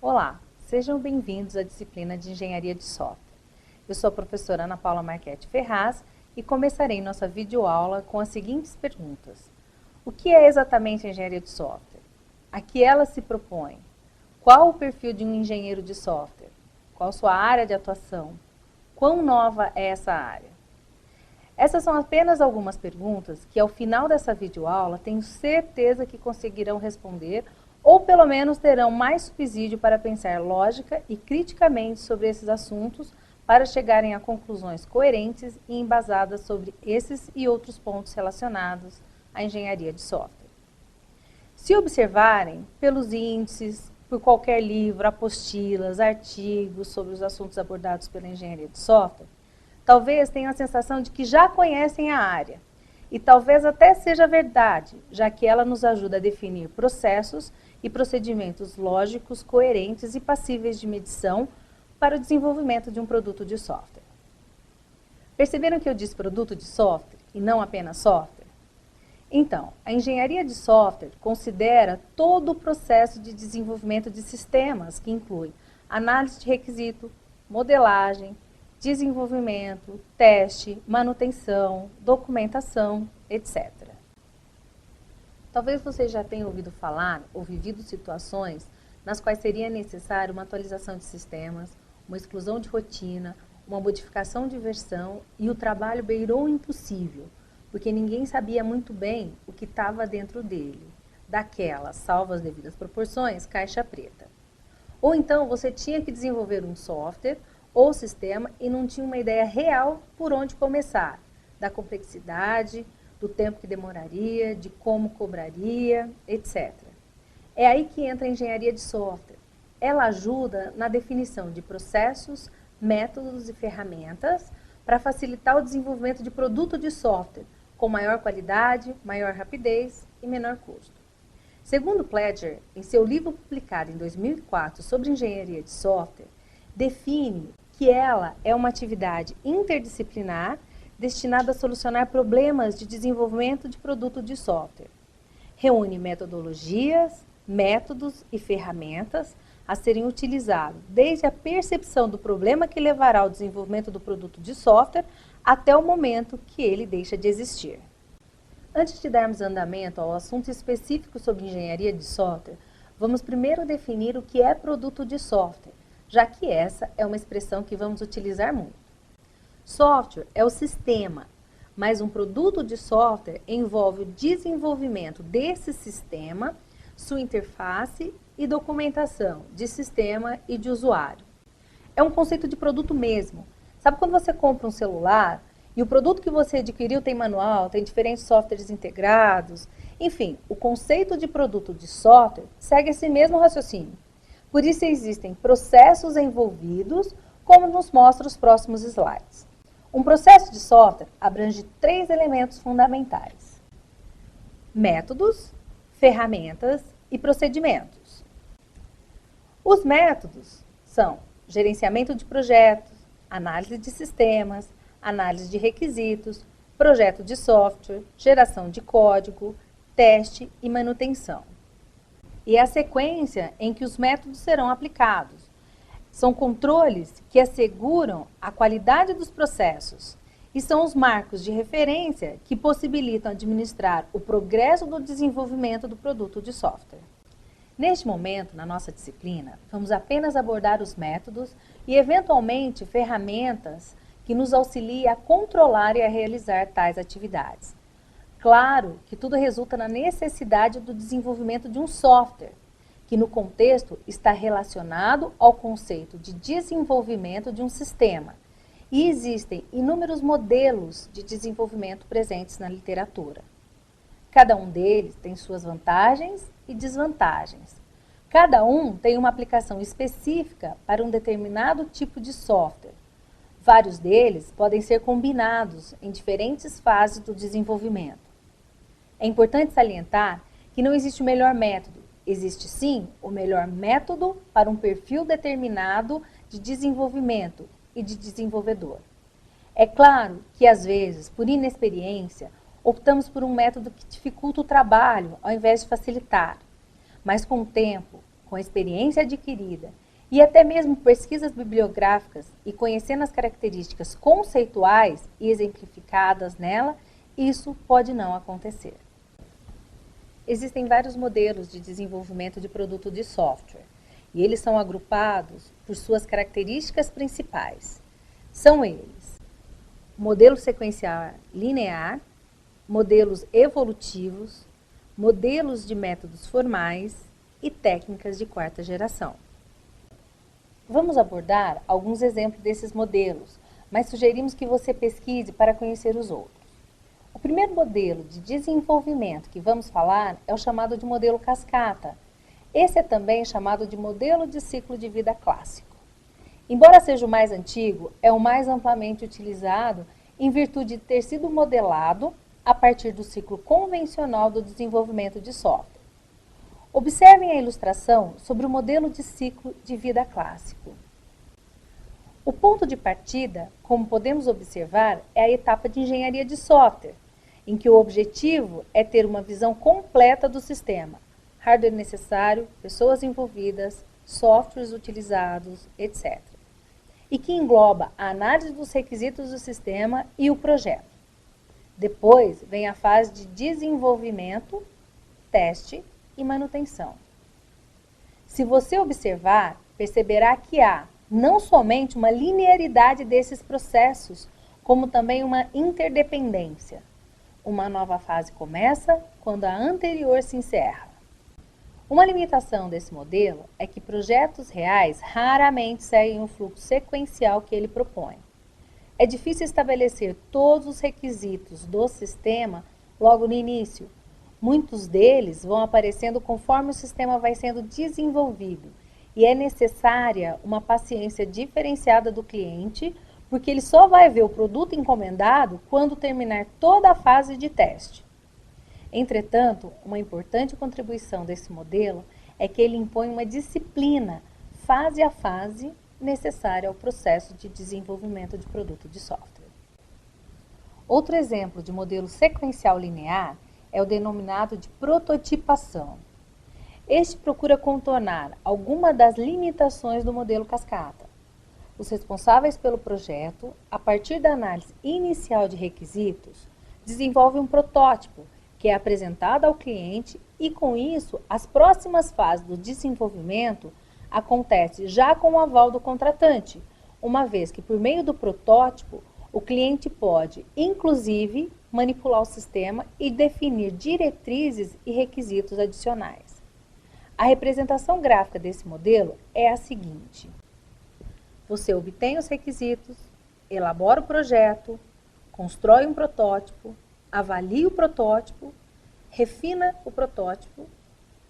Olá, sejam bem-vindos à disciplina de Engenharia de Software. Eu sou a professora Ana Paula Marchetti Ferraz e começarei nossa videoaula com as seguintes perguntas. O que é exatamente a engenharia de software? A que ela se propõe? Qual o perfil de um engenheiro de software? Qual sua área de atuação? Quão nova é essa área? Essas são apenas algumas perguntas que, ao final dessa videoaula, tenho certeza que conseguirão responder ou, pelo menos, terão mais subsídio para pensar lógica e criticamente sobre esses assuntos para chegarem a conclusões coerentes e embasadas sobre esses e outros pontos relacionados à engenharia de software. Se observarem pelos índices, por qualquer livro, apostilas, artigos sobre os assuntos abordados pela engenharia de software, talvez tenham a sensação de que já conhecem a área. E talvez até seja verdade, já que ela nos ajuda a definir processos e procedimentos lógicos, coerentes e passíveis de medição para o desenvolvimento de um produto de software. Perceberam que eu disse produto de software e não apenas software? Então, a engenharia de software considera todo o processo de desenvolvimento de sistemas, que inclui análise de requisito, modelagem, desenvolvimento, teste, manutenção, documentação, etc. Talvez você já tenha ouvido falar ou vivido situações nas quais seria necessário uma atualização de sistemas, uma exclusão de rotina, uma modificação de versão e o trabalho beirou o impossível, porque ninguém sabia muito bem o que estava dentro dele, daquela, salvo as devidas proporções, caixa preta. Ou então você tinha que desenvolver um software ou sistema e não tinha uma ideia real por onde começar, da complexidade, do tempo que demoraria, de como cobraria, etc. É aí que entra a engenharia de software. Ela ajuda na definição de processos, métodos e ferramentas para facilitar o desenvolvimento de produto de software com maior qualidade, maior rapidez e menor custo. Segundo Pledger, em seu livro publicado em 2004 sobre engenharia de software, define que ela é uma atividade interdisciplinar destinada a solucionar problemas de desenvolvimento de produto de software. Reúne metodologias, métodos e ferramentas a serem utilizados desde a percepção do problema que levará ao desenvolvimento do produto de software até o momento que ele deixa de existir. Antes de darmos andamento ao assunto específico sobre engenharia de software, vamos primeiro definir o que é produto de software, já que essa é uma expressão que vamos utilizar muito. Software é o sistema, mas um produto de software envolve o desenvolvimento desse sistema, sua interface e documentação de sistema e de usuário. É um conceito de produto mesmo. Sabe quando você compra um celular e o produto que você adquiriu tem manual, tem diferentes softwares integrados? Enfim, o conceito de produto de software segue esse mesmo raciocínio. Por isso existem processos envolvidos, como nos mostra os próximos slides. Um processo de software abrange 3 elementos fundamentais: métodos, ferramentas e procedimentos. Os métodos são gerenciamento de projetos, análise de sistemas, análise de requisitos, projeto de software, geração de código, teste e manutenção. E é a sequência em que os métodos serão aplicados. São controles que asseguram a qualidade dos processos e são os marcos de referência que possibilitam administrar o progresso do desenvolvimento do produto de software. Neste momento, na nossa disciplina, vamos apenas abordar os métodos e, eventualmente, ferramentas que nos auxiliem a controlar e a realizar tais atividades. Claro que tudo resulta na necessidade do desenvolvimento de um software, que no contexto está relacionado ao conceito de desenvolvimento de um sistema. E existem inúmeros modelos de desenvolvimento presentes na literatura. Cada um deles tem suas vantagens e desvantagens. Cada um tem uma aplicação específica para um determinado tipo de software. Vários deles podem ser combinados em diferentes fases do desenvolvimento. É importante salientar que não existe o melhor método. Existe sim o melhor método para um perfil determinado de desenvolvimento e de desenvolvedor. É claro que, às vezes, por inexperiência, optamos por um método que dificulta o trabalho ao invés de facilitar. Mas com o tempo, com a experiência adquirida e até mesmo pesquisas bibliográficas e conhecendo as características conceituais e exemplificadas nela, isso pode não acontecer. Existem vários modelos de desenvolvimento de produto de software e eles são agrupados por suas características principais. São eles: modelo sequencial linear, modelos evolutivos, modelos de métodos formais e técnicas de quarta geração. Vamos abordar alguns exemplos desses modelos, mas sugerimos que você pesquise para conhecer os outros. O primeiro modelo de desenvolvimento que vamos falar é o chamado de modelo cascata. Esse é também chamado de modelo de ciclo de vida clássico. Embora seja o mais antigo, é o mais amplamente utilizado em virtude de ter sido modelado a partir do ciclo convencional do desenvolvimento de software. Observem a ilustração sobre o modelo de ciclo de vida clássico. O ponto de partida, como podemos observar, é a etapa de engenharia de software, em que o objetivo é ter uma visão completa do sistema, hardware necessário, pessoas envolvidas, softwares utilizados, etc. E que engloba a análise dos requisitos do sistema e o projeto. Depois vem a fase de desenvolvimento, teste e manutenção. Se você observar, perceberá que há não somente uma linearidade desses processos, como também uma interdependência. Uma nova fase começa quando a anterior se encerra. Uma limitação desse modelo é que projetos reais raramente seguem o fluxo sequencial que ele propõe. É difícil estabelecer todos os requisitos do sistema logo no início. Muitos deles vão aparecendo conforme o sistema vai sendo desenvolvido e é necessária uma paciência diferenciada do cliente, porque ele só vai ver o produto encomendado quando terminar toda a fase de teste. Entretanto, uma importante contribuição desse modelo é que ele impõe uma disciplina, fase a fase, necessária ao processo de desenvolvimento de produto de software. Outro exemplo de modelo sequencial linear é o denominado de prototipação. Este procura contornar alguma das limitações do modelo cascata. Os responsáveis pelo projeto, a partir da análise inicial de requisitos, desenvolvem um protótipo que é apresentado ao cliente e, com isso, as próximas fases do desenvolvimento acontecem já com o aval do contratante, uma vez que, por meio do protótipo, o cliente pode, inclusive, manipular o sistema e definir diretrizes e requisitos adicionais. A representação gráfica desse modelo é a seguinte: você obtém os requisitos, elabora o projeto, constrói um protótipo, avalia o protótipo, refina o protótipo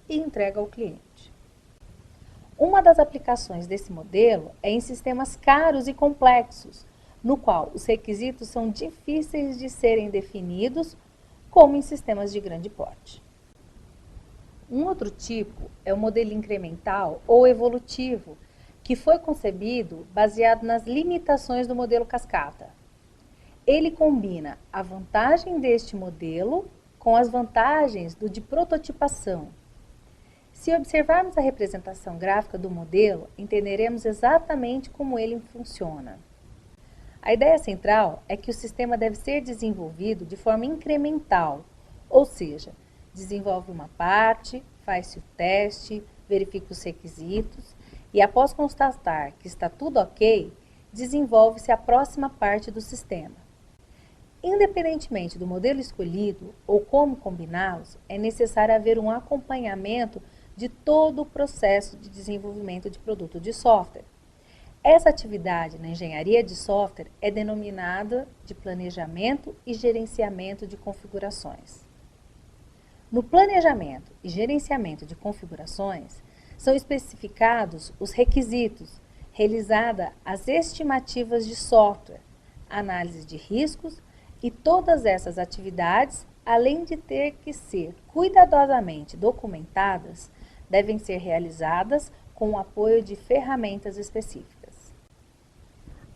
e entrega ao cliente. Uma das aplicações desse modelo é em sistemas caros e complexos, no qual os requisitos são difíceis de serem definidos, como em sistemas de grande porte. Um outro tipo é o modelo incremental ou evolutivo, que foi concebido baseado nas limitações do modelo cascata. Ele combina a vantagem deste modelo com as vantagens do de prototipação. Se observarmos a representação gráfica do modelo, entenderemos exatamente como ele funciona. A ideia central é que o sistema deve ser desenvolvido de forma incremental, ou seja, desenvolve uma parte, faz-se o teste, verifica os requisitos e, após constatar que está tudo ok, desenvolve-se a próxima parte do sistema. Independentemente do modelo escolhido ou como combiná-los, é necessário haver um acompanhamento de todo o processo de desenvolvimento de produto de software. Essa atividade na engenharia de software é denominada de planejamento e gerenciamento de configurações. No planejamento e gerenciamento de configurações, são especificados os requisitos, realizada as estimativas de software, análise de riscos e todas essas atividades, além de ter que ser cuidadosamente documentadas, devem ser realizadas com o apoio de ferramentas específicas.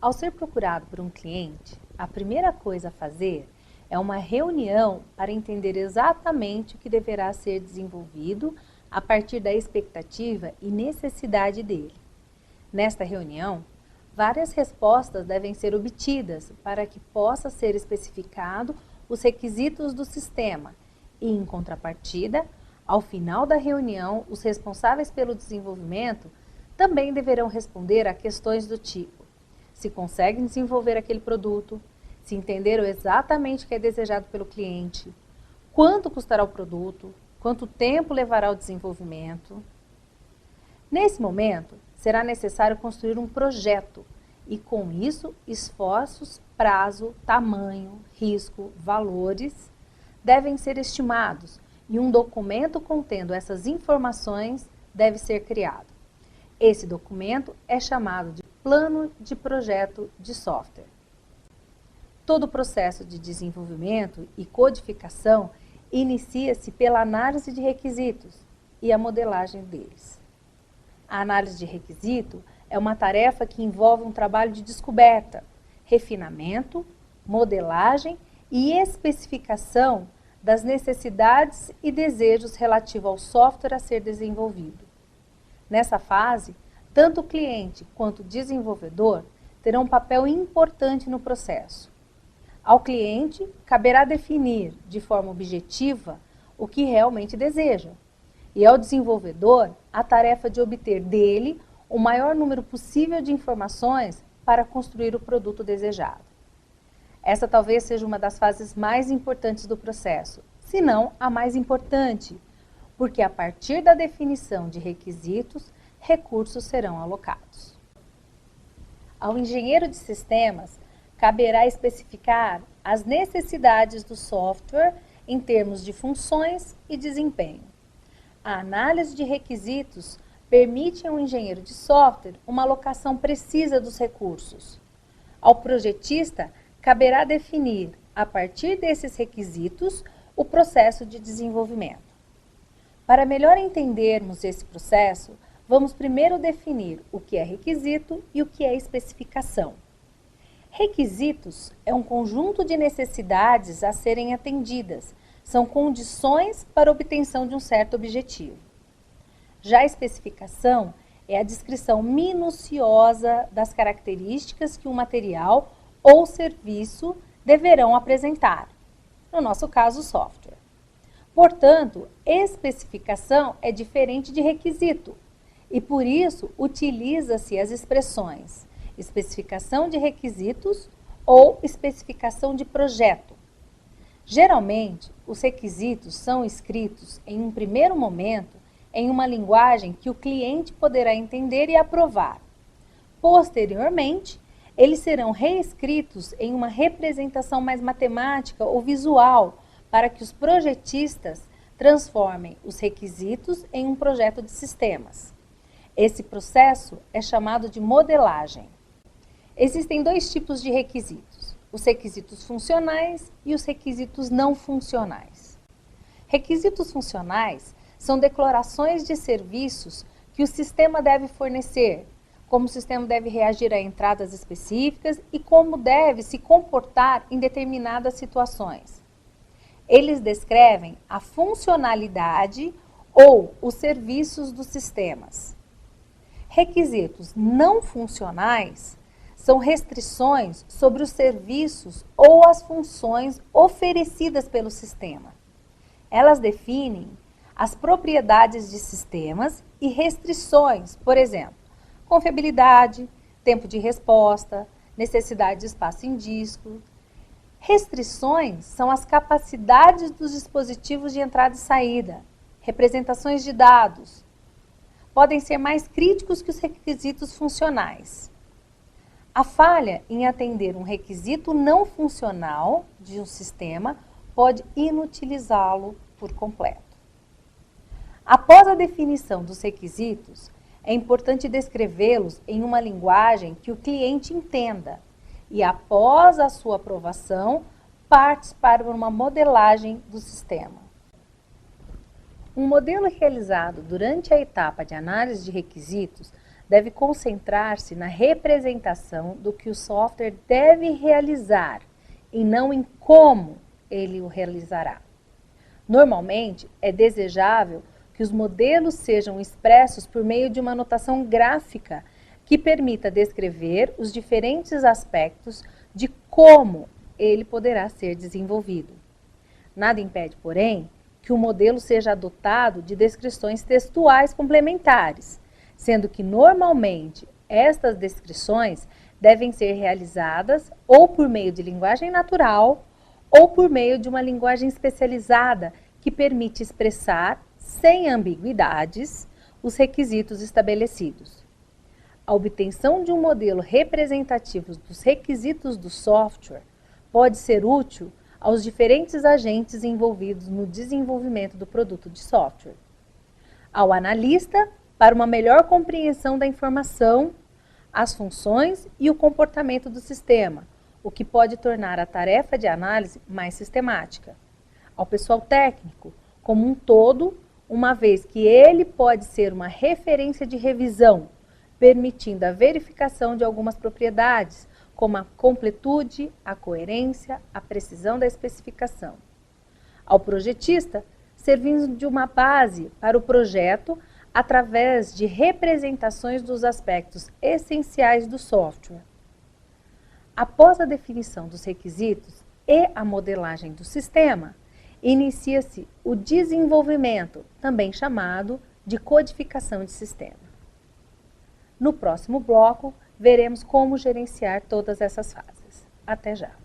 Ao ser procurado por um cliente, a primeira coisa a fazer é uma reunião para entender exatamente o que deverá ser desenvolvido a partir da expectativa e necessidade dele. Nesta reunião, várias respostas devem ser obtidas para que possa ser especificado os requisitos do sistema e, em contrapartida, ao final da reunião, os responsáveis pelo desenvolvimento também deverão responder a questões do tipo: se conseguem desenvolver aquele produto, se entenderam exatamente o que é desejado pelo cliente, quanto custará o produto, quanto tempo levará o desenvolvimento. Nesse momento, será necessário construir um projeto e, com isso, esforços, prazo, tamanho, risco, valores devem ser estimados e um documento contendo essas informações deve ser criado. Esse documento é chamado de Plano de Projeto de Software. Todo o processo de desenvolvimento e codificação inicia-se pela análise de requisitos e a modelagem deles. A análise de requisito é uma tarefa que envolve um trabalho de descoberta, refinamento, modelagem e especificação das necessidades e desejos relativos ao software a ser desenvolvido. Nessa fase, tanto o cliente quanto o desenvolvedor terão um papel importante no processo. Ao cliente, caberá definir de forma objetiva o que realmente deseja, e ao desenvolvedor, a tarefa de obter dele o maior número possível de informações para construir o produto desejado. Essa talvez seja uma das fases mais importantes do processo, se não a mais importante, porque a partir da definição de requisitos, recursos serão alocados. Ao engenheiro de sistemas, caberá especificar as necessidades do software em termos de funções e desempenho. A análise de requisitos permite ao engenheiro de software uma alocação precisa dos recursos. Ao projetista, caberá definir, a partir desses requisitos, o processo de desenvolvimento. Para melhor entendermos esse processo, vamos primeiro definir o que é requisito e o que é especificação. Requisitos é um conjunto de necessidades a serem atendidas, são condições para a obtenção de um certo objetivo. Já a especificação é a descrição minuciosa das características que um material ou serviço deverão apresentar, no nosso caso, o software. Portanto, especificação é diferente de requisito e, por isso, utiliza-se as expressões especificação de requisitos ou especificação de projeto. Geralmente, os requisitos são escritos em um primeiro momento em uma linguagem que o cliente poderá entender e aprovar. Posteriormente, eles serão reescritos em uma representação mais matemática ou visual para que os projetistas transformem os requisitos em um projeto de sistemas. Esse processo é chamado de modelagem. Existem dois tipos de requisitos: os requisitos funcionais e os requisitos não funcionais. Requisitos funcionais são declarações de serviços que o sistema deve fornecer, como o sistema deve reagir a entradas específicas e como deve se comportar em determinadas situações. Eles descrevem a funcionalidade ou os serviços dos sistemas. Requisitos não funcionais são restrições sobre os serviços ou as funções oferecidas pelo sistema. Elas definem as propriedades de sistemas e restrições, por exemplo, confiabilidade, tempo de resposta, necessidade de espaço em disco. Restrições são as capacidades dos dispositivos de entrada e saída, representações de dados. Podem ser mais críticos que os requisitos funcionais. A falha em atender um requisito não funcional de um sistema pode inutilizá-lo por completo. Após a definição dos requisitos, é importante descrevê-los em uma linguagem que o cliente entenda e, após a sua aprovação, parte para uma modelagem do sistema. Um modelo realizado durante a etapa de análise de requisitos deve concentrar-se na representação do que o software deve realizar e não em como ele o realizará. Normalmente, é desejável que que os modelos sejam expressos por meio de uma notação gráfica que permita descrever os diferentes aspectos de como ele poderá ser desenvolvido. Nada impede, porém, que o modelo seja dotado de descrições textuais complementares, sendo que normalmente estas descrições devem ser realizadas ou por meio de linguagem natural ou por meio de uma linguagem especializada que permite expressar, sem ambiguidades, os requisitos estabelecidos. A obtenção de um modelo representativo dos requisitos do software pode ser útil aos diferentes agentes envolvidos no desenvolvimento do produto de software. Ao analista, para uma melhor compreensão da informação, as funções e o comportamento do sistema, o que pode tornar a tarefa de análise mais sistemática. Ao pessoal técnico, como um todo, uma vez que ele pode ser uma referência de revisão, permitindo a verificação de algumas propriedades, como a completude, a coerência, a precisão da especificação. Ao projetista, servindo de uma base para o projeto através de representações dos aspectos essenciais do software. Após a definição dos requisitos e a modelagem do sistema, inicia-se o desenvolvimento, também chamado de codificação de sistema. No próximo bloco, veremos como gerenciar todas essas fases. Até já!